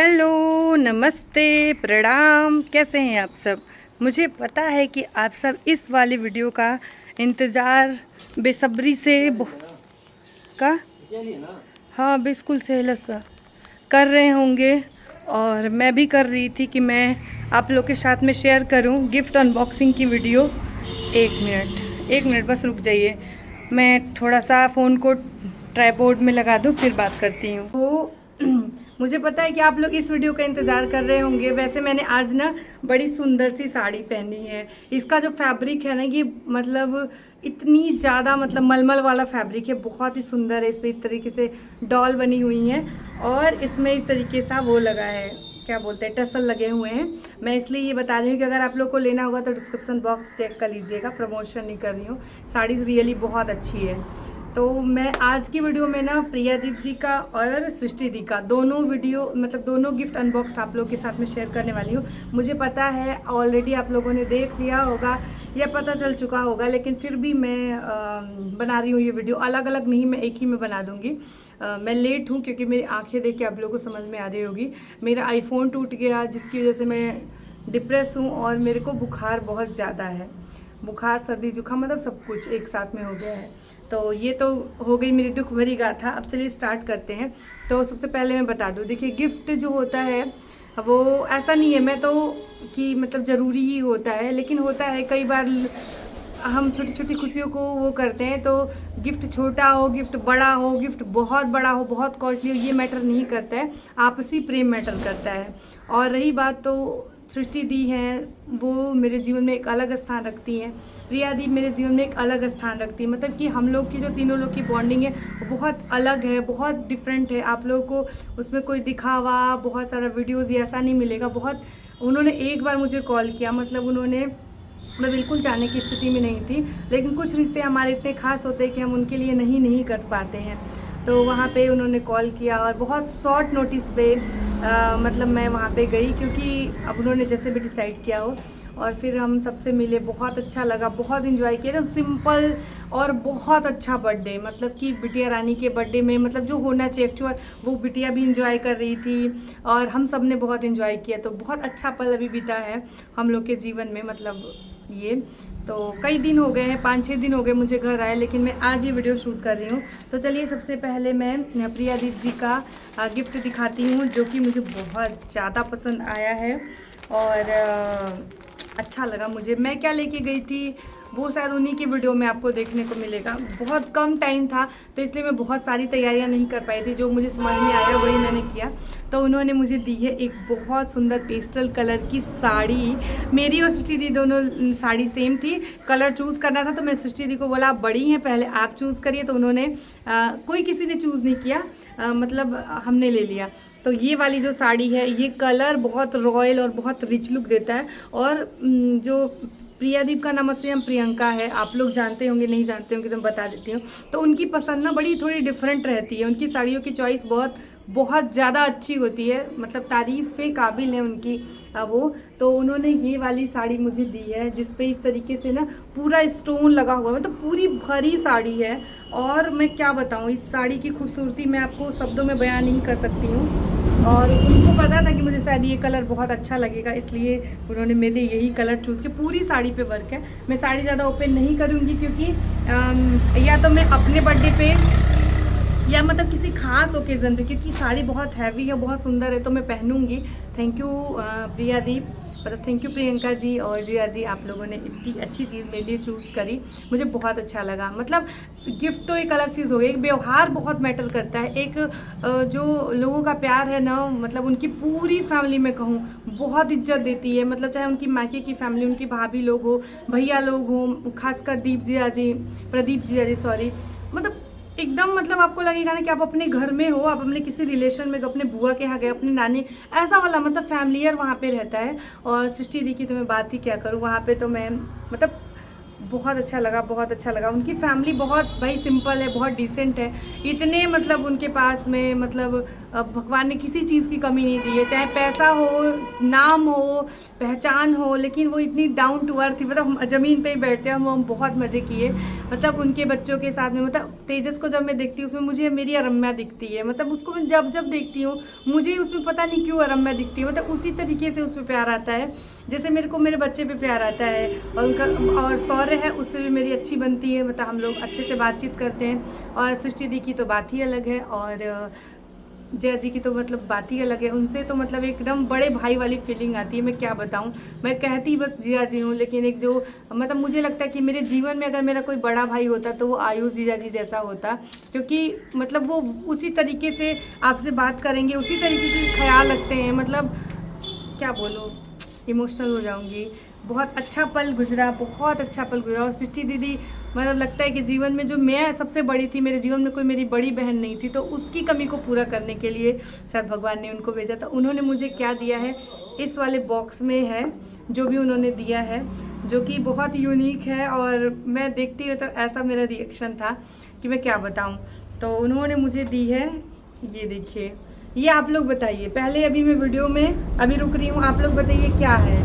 Hello, नमस्ते, प्रणाम। कैसे हैं आप सब? मुझे पता है कि आप सब इस वाली वीडियो का इंतज़ार बेसब्री से का हाँ बिल्कुल सही कर रहे होंगे। और मैं भी कर रही थी कि मैं आप लोग के साथ में शेयर करूं गिफ्ट अनबॉक्सिंग की वीडियो। एक मिनट बस रुक जाइए, मैं थोड़ा सा फ़ोन को ट्राइपॉड में लगा दूं, फिर बात करती हूँ। तो मुझे पता है कि आप लोग इस वीडियो का इंतज़ार कर रहे होंगे। वैसे मैंने आज ना बड़ी सुंदर सी साड़ी पहनी है। इसका जो फैब्रिक है ना, ये मतलब इतनी ज़्यादा मतलब मलमल वाला फैब्रिक है, बहुत ही सुंदर है। इसमें इस तरीके से डॉल बनी हुई हैं और इसमें इस तरीके सा वो लगा है, क्या बोलते हैं, टसल लगे हुए हैं। मैं इसलिए ये बता रही हूँ कि अगर आप लोग को लेना होगा तो डिस्क्रिप्शन बॉक्स चेक कर लीजिएगा, प्रमोशन नहीं कर रही हूँ। साड़ी रियली बहुत अच्छी है। तो मैं आज की वीडियो में ना प्रियादीप जी का और सृष्टि दी का दोनों वीडियो मतलब दोनों गिफ्ट अनबॉक्स आप लोग के साथ में शेयर करने वाली हूँ। मुझे पता है ऑलरेडी आप लोगों ने देख लिया होगा या पता चल चुका होगा, लेकिन फिर भी मैं बना रही हूँ ये वीडियो। अलग अलग नहीं, मैं एक ही में बना दूँगी। मैं लेट हूँ क्योंकि मेरी आंखें देख के आप लोगों को समझ में आ रही होगी। मेरा आईफोन टूट गया जिसकी वजह से मैं डिप्रेस हूँ और मेरे को बुखार बहुत ज़्यादा है। बुखार, सर्दी, जुकाम, मतलब सब कुछ एक साथ में हो गया है। तो ये तो हो गई मेरी दुख भरी गाथा। अब चलिए स्टार्ट करते हैं। तो सबसे पहले मैं बता दूं, देखिए गिफ्ट जो होता है वो ऐसा नहीं है मैं तो कि मतलब ज़रूरी ही होता है, लेकिन होता है कई बार हम छोटी छोटी खुशियों को वो करते हैं। तो गिफ्ट छोटा हो, गिफ्ट बड़ा हो, गिफ्ट बहुत बड़ा हो, बहुत कॉस्टली हो, ये मैटर नहीं करता है, आपसी प्रेम मैटर करता है। और रही बात तो सृष्टि दी हैं, वो मेरे जीवन में एक अलग स्थान रखती हैं। प्रिया दी मेरे जीवन में एक अलग स्थान रखती है। मतलब कि हम लोग की जो तीनों लोग की बॉन्डिंग है वो बहुत अलग है, बहुत डिफरेंट है। आप लोगों को उसमें कोई दिखावा, बहुत सारा वीडियोज़ ये ऐसा नहीं मिलेगा। बहुत उन्होंने एक बार मुझे कॉल किया, मतलब उन्होंने, मैं बिल्कुल जाने की स्थिति में नहीं थी, लेकिन कुछ रिश्ते हमारे इतने खास होते हैं कि हम उनके लिए नहीं कर पाते हैं। तो वहाँ पे उन्होंने कॉल किया और बहुत शॉर्ट नोटिस पे मतलब मैं वहाँ पे गई, क्योंकि अब उन्होंने जैसे भी डिसाइड किया हो। और फिर हम सबसे मिले, बहुत अच्छा लगा, बहुत इन्जॉय किया। एकदम सिंपल और बहुत अच्छा बर्थडे, मतलब कि बिटिया रानी के बर्थडे में मतलब जो होना चाहिए एक्चुअल, वो बिटिया भी इंजॉय कर रही थी और हम सब ने बहुत इन्जॉय किया। तो बहुत अच्छा पल अभी बीता है हम लोग के जीवन में। मतलब ये तो कई दिन हो गए हैं, 5-6 दिन हो गए मुझे घर आए, लेकिन मैं आज ये वीडियो शूट कर रही हूँ। तो चलिए सबसे पहले मैं प्रियादीप जी का गिफ्ट दिखाती हूँ, जो कि मुझे बहुत ज़्यादा पसंद आया है और अच्छा लगा मुझे। मैं क्या लेके गई थी वो शायद उन्हीं की वीडियो में आपको देखने को मिलेगा। बहुत कम टाइम था तो इसलिए मैं बहुत सारी तैयारियां नहीं कर पाई थी। जो मुझे समझ में आया वही मैंने किया। तो उन्होंने मुझे दी है एक बहुत सुंदर पेस्टल कलर की साड़ी। मेरी और सृष्टि दी दोनों साड़ी सेम थी। कलर चूज़ करना था तो मैं सृष्टि दी को बोला आप बड़ी हैं, पहले आप चूज़ करिए। तो उन्होंने कोई किसी ने चूज़ नहीं किया, मतलब हमने ले लिया। तो ये वाली जो साड़ी है, ये कलर बहुत रॉयल और बहुत रिच लुक देता है। और जो प्रियादीप का नाम असली नाम प्रियंका है, आप लोग जानते होंगे, नहीं जानते होंगे तो मैं बता देती हूँ। तो उनकी पसंद ना बड़ी थोड़ी डिफरेंट रहती है। उनकी साड़ियों की चॉइस बहुत बहुत ज़्यादा अच्छी होती है, मतलब तारीफ़ के काबिल है उनकी वो। तो उन्होंने ये वाली साड़ी मुझे दी है जिस पे इस तरीके से ना पूरा स्टोन लगा हुआ है, मतलब पूरी भरी साड़ी है। और मैं क्या बताऊँ, इस साड़ी की खूबसूरती मैं आपको शब्दों में बयान नहीं कर सकती हूँ। और उनको पता था कि मुझे शायद ये कलर बहुत अच्छा लगेगा, इसलिए उन्होंने मेरे लिए यही कलर चूज़ किया। पूरी साड़ी पे वर्क है। मैं साड़ी ज़्यादा ओपन नहीं करूँगी क्योंकि या तो मैं अपने बर्थडे पे या मतलब किसी खास ओकेज़न पे, क्योंकि साड़ी बहुत हैवी है, बहुत सुंदर है, तो मैं पहनूंगी। थैंक यू प्रियादीप, मतलब थैंक यू प्रियंका जी और जिया जी, आप लोगों ने इतनी अच्छी चीज़ मेरे लिए चूज़ करी। मुझे बहुत अच्छा लगा। मतलब गिफ्ट तो एक अलग चीज़ हो गई, एक व्यवहार बहुत मैटर करता है। एक जो लोगों का प्यार है ना, मतलब उनकी पूरी फैमिली में कहूँ बहुत इज्जत देती है। मतलब चाहे उनकी मायके की फैमिली, उनकी भाभी लोग हो, भैया लोग हो, खासकर प्रदीप जिया जी सॉरी, मतलब एकदम मतलब आपको लगेगा ना कि आप अपने घर में हो, आप अपने किसी रिलेशन में, अपने बुआ के यहाँ गए, अपनी नानी, ऐसा वाला मतलब फैमिलियर वहाँ पे रहता है। और सृष्टि दी की तो मैं बात ही क्या करूँ, वहाँ पे तो मैं मतलब बहुत अच्छा लगा, बहुत अच्छा लगा। उनकी फैमिली बहुत भाई सिंपल है, बहुत डिसेंट है। इतने मतलब उनके पास में मतलब भगवान ने किसी चीज़ की कमी नहीं दी है, चाहे पैसा हो, नाम हो, पहचान हो, लेकिन वो इतनी डाउन टू अर्थ थी। मतलब ज़मीन पे ही बैठते हैं हम बहुत मज़े किए। मतलब उनके बच्चों के साथ में, मतलब तेजस को जब मैं देखती हूँ उसमें मुझे मेरी अरम्या दिखती है। मतलब उसको मैं जब जब देखती हूँ मुझे उसमें पता नहीं क्यों अरम्या दिखती है। मतलब उसी तरीके से उसमें प्यार आता है जैसे मेरे को मेरे बच्चे पे प्यार आता है। और उनका और सौर्य है, उससे भी मेरी अच्छी बनती है। मतलब हम लोग अच्छे से बातचीत करते हैं। और सृष्टि दी की तो बात ही अलग है, और जया जी की तो मतलब बात ही अलग है। उनसे तो मतलब एकदम बड़े भाई वाली फीलिंग आती है। मैं क्या बताऊं, मैं कहती बस जिया जी हूँ, लेकिन एक जो मतलब मुझे लगता है कि मेरे जीवन में अगर मेरा कोई बड़ा भाई होता तो वो आयुष जिया जी जैसा होता। क्योंकि मतलब वो उसी तरीके से आपसे बात करेंगे, उसी तरीके से ख्याल रखते हैं। मतलब क्या बोलूँ, इमोशनल हो जाऊंगी। बहुत अच्छा पल गुजरा, बहुत अच्छा पल गुजरा। और सृष्टि दीदी मतलब लगता है कि जीवन में जो मैं सबसे बड़ी थी, मेरे जीवन में कोई मेरी बड़ी बहन नहीं थी, तो उसकी कमी को पूरा करने के लिए शायद भगवान ने उनको भेजा था। उन्होंने मुझे क्या दिया है इस वाले बॉक्स में है, जो भी उन्होंने दिया है, जो कि बहुत यूनिक है। और मैं देखती हूँ तो ऐसा मेरा रिएक्शन था कि मैं क्या बताऊँ। तो उन्होंने मुझे दी है, ये देखिए। ये आप लोग बताइए, पहले अभी मैं वीडियो में अभी रुक रही हूँ, आप लोग बताइए क्या है।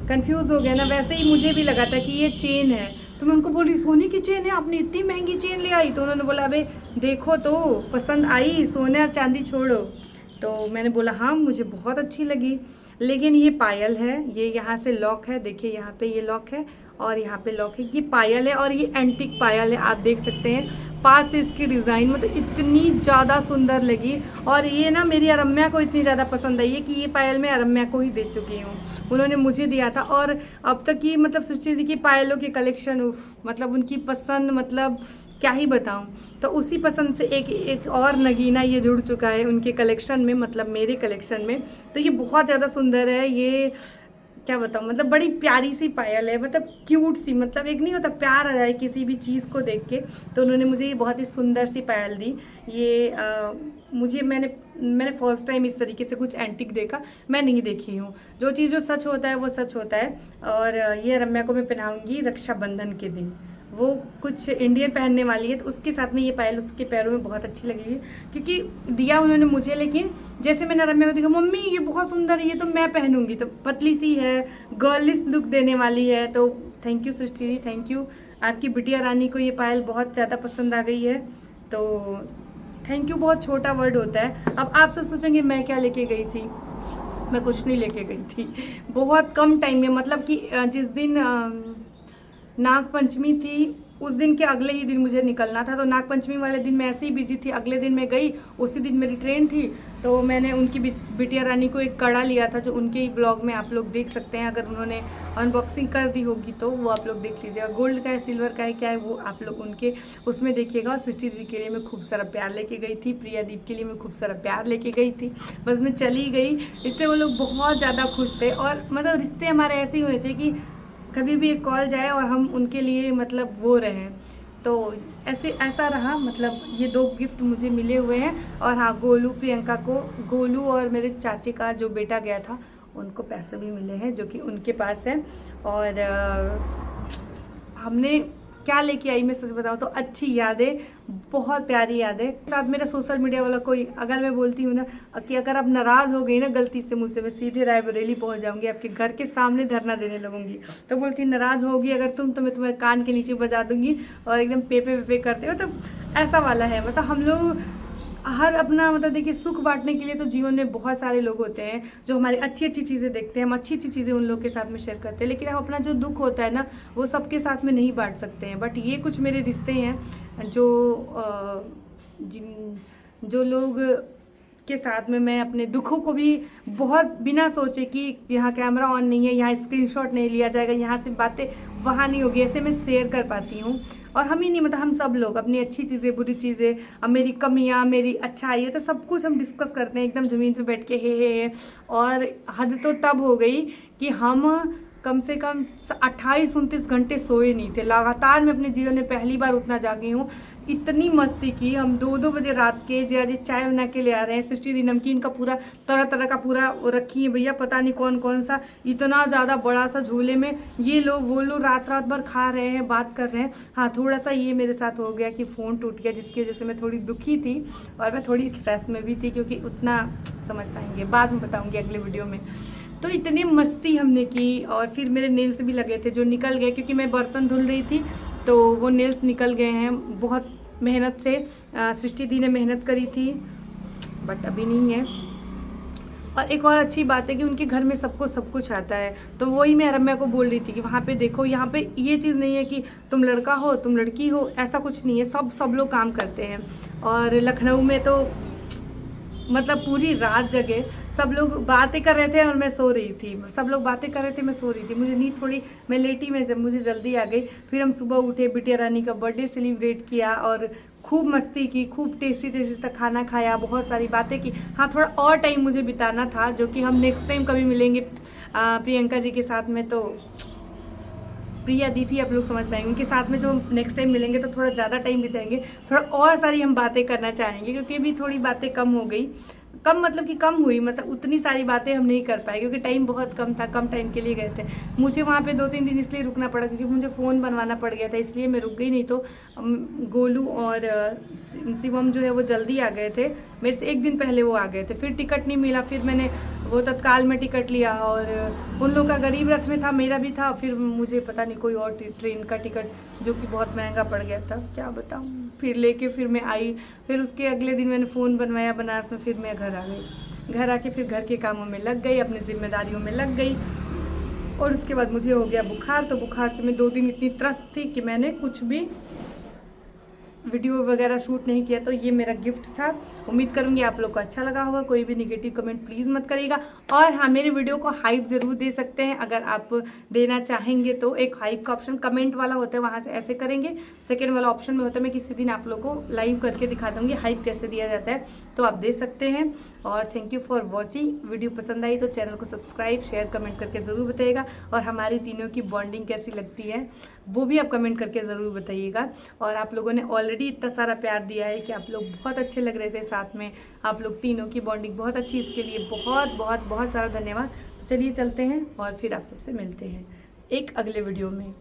कंफ्यूज हो गया ना। वैसे ही मुझे भी लगा था कि ये चेन है, तो मैं उनको बोली सोने की चेन है, आपने इतनी महंगी चेन ले आई। तो उन्होंने बोला अबे देखो तो पसंद आई, सोना चांदी छोड़ो। तो मैंने बोला हाँ मुझे बहुत अच्छी लगी। लेकिन ये पायल है, ये यहाँ से लॉक है, देखिए यहाँ पे ये लॉक है और यहाँ पे लॉक है। ये पायल है और ये एंटिक पायल है, आप देख सकते हैं। पास से इसकी डिज़ाइन मतलब इतनी ज़्यादा सुंदर लगी। और ये ना मेरी अरम्या को इतनी ज़्यादा पसंद आई है कि ये पायल मैं अरम्या को ही दे चुकी हूँ। उन्होंने मुझे दिया था। और अब तक की मतलब सृष्टि दी की पायलों की कलेक्शन, मतलब उनकी पसंद, मतलब क्या ही बताऊं। तो उसी पसंद से एक और नगीना ये जुड़ चुका है उनके कलेक्शन में, मतलब मेरे कलेक्शन में। तो ये बहुत ज़्यादा सुंदर है। ये क्या बताऊँ, मतलब बड़ी प्यारी सी पायल है, मतलब क्यूट सी। मतलब एक नहीं होता प्यार आ जाए किसी भी चीज़ को देख के। तो उन्होंने मुझे ये बहुत ही सुंदर सी पायल दी। ये मुझे मैंने फर्स्ट टाइम इस तरीके से कुछ एंटिक देखा, मैं नहीं देखी हूँ। जो चीज़ जो सच होता है वो सच होता है। और ये रम्या को मैं पहनाऊँगी रक्षाबंधन के दिन। वो कुछ इंडियन पहनने वाली है, तो उसके साथ में ये पायल उसके पैरों में बहुत अच्छी लगेगी। क्योंकि दिया उन्होंने मुझे, लेकिन जैसे मैंने रम्या को देखा मम्मी ये बहुत सुंदर है, ये तो मैं पहनूंगी। तो पतली सी है, गर्लिश लुक देने वाली है। तो thank you Srishti ji, thank you. आपकी बिटिया रानी को ये पायल बहुत ज़्यादा पसंद आ गई है। तो थैंक यू बहुत छोटा वर्ड होता है। अब आप सब सोचेंगे मैं क्या लेके गई थी, मैं कुछ नहीं लेके गई थी। बहुत कम टाइम में, मतलब कि जिस दिन नाग पंचमी थी उस दिन के अगले ही दिन मुझे निकलना था। तो नाग पंचमी वाले दिन मैं ऐसे ही बिजी थी, अगले दिन मैं गई, उसी दिन मेरी ट्रेन थी। तो मैंने उनकी बिटिया रानी को एक कड़ा लिया था, जो उनके ही ब्लॉग में आप लोग देख सकते हैं। अगर उन्होंने अनबॉक्सिंग कर दी होगी तो वो आप लोग देख लीजिएगा। गोल्ड का है, सिल्वर का है, क्या है वो आप लोग उनके उसमें देखिएगा। और सृष्टि दीदी के लिए मैं खूब सारा प्यार लेके गई थी, प्रिया दीप के लिए मैं खूब सारा प्यार लेके गई थी। बस मैं चली गई, इससे वो लोग बहुत ज़्यादा खुश थे। और मतलब रिश्ते हमारे ऐसे ही होने चाहिए कि कभी भी एक कॉल जाए और हम उनके लिए मतलब वो रहें। तो ऐसे ऐसा रहा। मतलब ये 2 गिफ्ट मुझे मिले हुए हैं। और हाँ, गोलू प्रियंका को, गोलू और मेरे चाची का जो बेटा गया था उनको पैसे भी मिले हैं, जो कि उनके पास है। और हमने क्या लेके आई, मैं सच बताऊँ तो अच्छी यादें, बहुत प्यारी यादें। साथ मेरा सोशल मीडिया वाला कोई, अगर मैं बोलती हूँ ना कि अगर आप नाराज़ हो गई ना गलती से मुझसे, मैं सीधे रायबरेली पहुँच जाऊँगी, आपके घर के सामने धरना देने लगूंगी। तो बोलती नाराज़ होगी अगर तुम, तो मैं तुम्हारे कान के नीचे बजा दूंगी और एकदम पेपे पेपे करते हो। तो ऐसा वाला है। मतलब हम लोग हर अपना, मतलब देखिए, सुख बांटने के लिए तो जीवन में बहुत सारे लोग होते हैं जो हमारी अच्छी अच्छी चीज़ें देखते हैं, हम अच्छी अच्छी चीज़ें उन लोग के साथ में शेयर करते हैं। लेकिन हम अपना जो दुख होता है ना वो सबके साथ में नहीं बांट सकते हैं। बट ये कुछ मेरे रिश्ते हैं जो जो लोग के साथ में मैं अपने दुखों को भी बहुत बिना सोचे कि यहाँ कैमरा ऑन नहीं है, यहाँ स्क्रीनशॉट नहीं लिया जाएगा, यहाँ से बातें वहाँ नहीं होगी, ऐसे मैं शेयर कर पाती हूँ। और हम ही नहीं, मतलब हम सब लोग अपनी अच्छी चीज़ें, बुरी चीज़ें, अब मेरी कमियाँ, मेरी अच्छाई है, तो सब कुछ हम डिस्कस करते हैं एकदम ज़मीन पे बैठ के, हे। और हद तो तब हो गई कि हम कम से कम 28-29 घंटे सोए नहीं थे लगातार। मैं अपने जीवन में पहली बार उतना जागी हूँ इतनी मस्ती की। हम 2-2 बजे रात के जिया जी चाय बना के ले आ रहे हैं। सृष्टि दी नमकीन का पूरा तरह तरह का पूरा वो रखी है भैया, पता नहीं कौन कौन सा, इतना ज़्यादा बड़ा सा झूले में ये लोग वो लोग रात रात भर खा रहे हैं, बात कर रहे हैं। हाँ, थोड़ा सा ये मेरे साथ हो गया कि फ़ोन टूट गया, जिसकी वजह से मैं थोड़ी दुखी थी और मैं थोड़ी स्ट्रेस में भी थी, क्योंकि उतना समझ पाएंगे बाद में बताऊँगी अगले वीडियो में। तो इतनी मस्ती हमने की। और फिर मेरे नेल्स भी लगे थे जो निकल गए, क्योंकि मैं बर्तन धुल रही थी तो वो नेल्स निकल गए हैं बहुत मेहनत से। सृष्टि दी ने मेहनत करी थी बट अभी नहीं है। और एक और अच्छी बात है कि उनके घर में सबको सब कुछ आता है। तो वही मैं रम्या को बोल रही थी कि वहाँ पे देखो, यहाँ पे ये चीज़ नहीं है कि तुम लड़का हो तुम लड़की हो, ऐसा कुछ नहीं है, सब लोग काम करते हैं। और लखनऊ में तो मतलब पूरी रात जगे सब लोग बातें कर रहे थे और मैं सो रही थी। सब लोग बातें कर रहे थे, मैं सो रही थी, मुझे नींद थोड़ी, मैं लेटी में जब मुझे जल्दी आ गई। फिर हम सुबह उठे, बिटिया रानी का बर्थडे सेलिब्रेट किया और खूब मस्ती की, खूब टेस्टी टेस्टी सा खाना खाया, बहुत सारी बातें की। हाँ, थोड़ा और टाइम मुझे बिताना था, जो कि हम नेक्स्ट टाइम कभी मिलेंगे प्रियंका जी के साथ में, तो प्रिया दीपी आप लोग समझ पाएंगे, उनके साथ में जो नेक्स्ट टाइम मिलेंगे तो थोड़ा ज़्यादा टाइम बिताएंगे, थोड़ा और सारी हम बातें करना चाहेंगे, क्योंकि अभी थोड़ी बातें कम हो गई। कम मतलब कि कम हुई, मतलब उतनी सारी बातें हम नहीं कर पाए क्योंकि टाइम बहुत कम था, कम टाइम के लिए गए थे। मुझे वहाँ पे 2-3 दिन इसलिए रुकना पड़ा क्योंकि मुझे फ़ोन बनवाना पड़ गया था, इसलिए मैं रुक गई। नहीं तो गोलू और शिवम जो है वो जल्दी आ गए थे, मेरे से एक दिन पहले वो आ गए थे। फिर टिकट नहीं मिला, फिर मैंने वो तत्काल में टिकट लिया और उन लोग का गरीब रथ में था, मेरा भी था। फिर मुझे पता नहीं कोई और ट्रेन का टिकट जो कि बहुत महंगा पड़ गया था, क्या बताऊँ। फिर लेके फिर मैं आई, फिर उसके अगले दिन मैंने फ़ोन बनवाया बनारस में, फिर मैं घर आ गई। घर आके फिर घर के कामों में लग गई, अपनी जिम्मेदारियों में लग गई। और उसके बाद मुझे हो गया बुखार, तो बुखार से मैं 2 दिन इतनी त्रस्त थी कि मैंने कुछ भी वीडियो वगैरह शूट नहीं किया। तो ये मेरा गिफ्ट था, उम्मीद करूँगी आप लोग को अच्छा लगा होगा। कोई भी निगेटिव कमेंट प्लीज़ मत करिएगा। और हाँ, मेरे वीडियो को हाइप ज़रूर दे सकते हैं, अगर आप देना चाहेंगे तो। एक हाइप का ऑप्शन कमेंट वाला होता है, वहाँ से ऐसे करेंगे। सेकेंड वाला ऑप्शन में होता है, मैं किसी दिन आप लोग को लाइव करके दिखा दूँगी हाइप कैसे दिया जाता है, तो आप दे सकते हैं। और thank you for watching. Video पसंद आई तो चैनल को सब्सक्राइब शेयर कमेंट करके ज़रूर बताइएगा। और हमारी तीनों की बॉन्डिंग कैसी लगती है वो भी आप कमेंट करके ज़रूर बताइएगा। और आप लोगों ने ऑलरेडी इतना सारा प्यार दिया है कि आप लोग बहुत अच्छे लग रहे थे साथ में, आप लोग तीनों की बॉन्डिंग बहुत अच्छी, इसके लिए बहुत बहुत बहुत सारा धन्यवाद। तो चलिए चलते हैं और फिर आप सबसे मिलते हैं एक अगले वीडियो में।